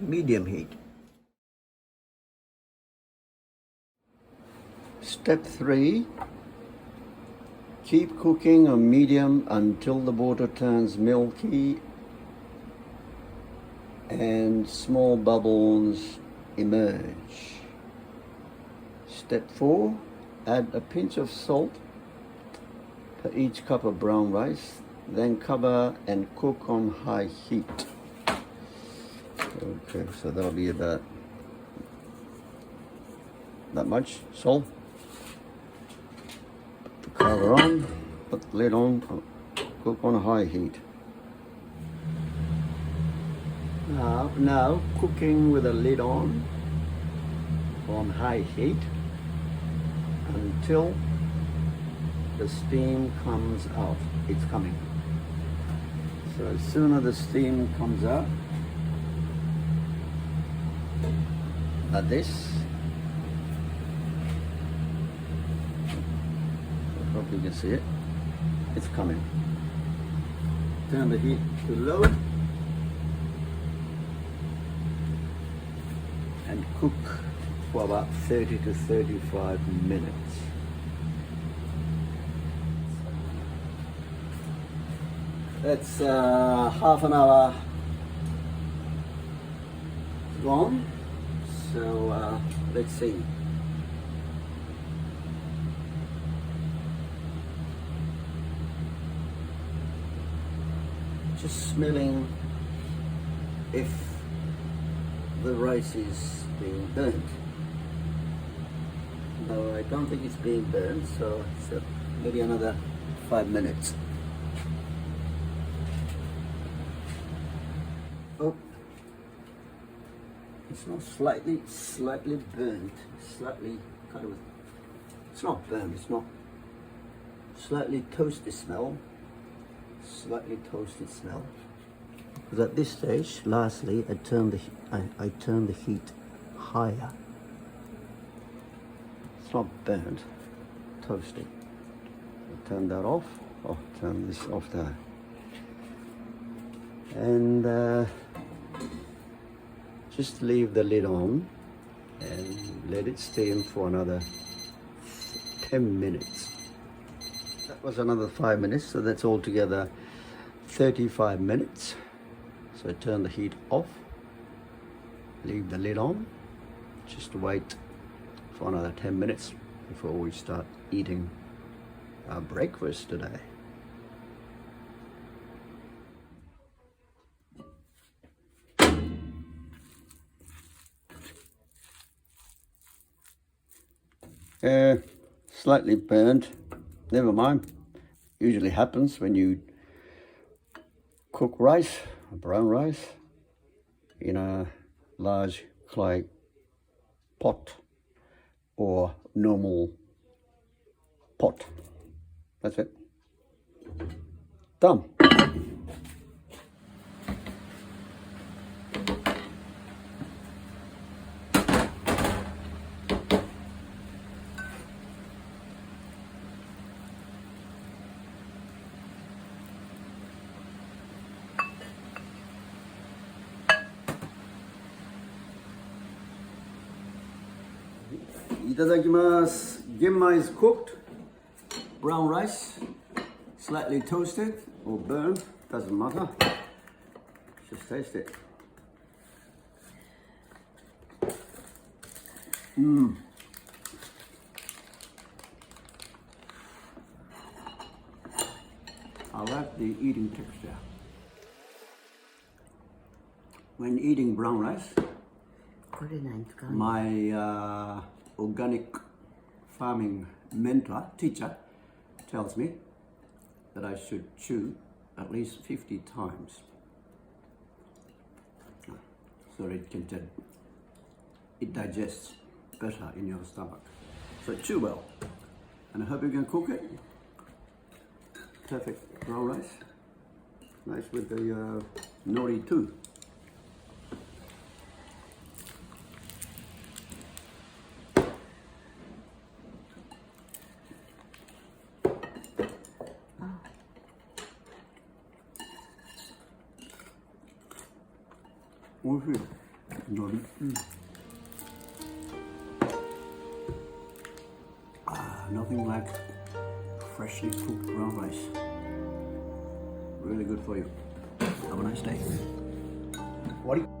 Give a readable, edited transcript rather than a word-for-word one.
Medium heat. Step 3. Keep cooking on medium until the water turns milky and small bubbles emerge. Step 4. Add a pinch of salt per each cup of brown rice, then cover and cook on high heat. Okay, so that'll be about that much salt. Put the cover on, put the lid on, cook on high heat. Now cooking with a lid on high heat until the steam comes out. It's coming. So as soon as the steam comes out, like this, I hope you can see it, it's coming. Turn the heat to low and cook for about 30 to 35 minutes. That's half an hour gone. So let's see. Just smelling if the rice is being burnt. No, I don't think it's being burnt, so it's maybe another 5 minutes. Oh. It's not slightly burnt, slightly kind of, it's not burnt, it's not, slightly toasty smell, Because at this stage, lastly, I turn the heat higher. It's not burnt, toasty. I turn that off, turn this off there. And just leave the lid on and let it steam for another 10 minutes. That was another 5 minutes, so that's altogether 35 minutes. So turn the heat off, leave the lid on, just wait for another 10 minutes before we start eating our breakfast today. Slightly burnt, never mind. Usually happens when you cook rice, brown rice, in a large clay pot or normal pot. That's it. Done. Itadakimasu. Genma is cooked. Brown rice, slightly toasted or burned, doesn't matter. Just taste it. I like the eating texture. When eating brown rice, my organic farming teacher tells me that I should chew at least 50 times so that it digests better in your stomach. So chew well, and I hope you can cook it. Perfect brown rice, nice with the nori too. Nothing like freshly cooked brown rice. Really good for you. Have a nice day. What do you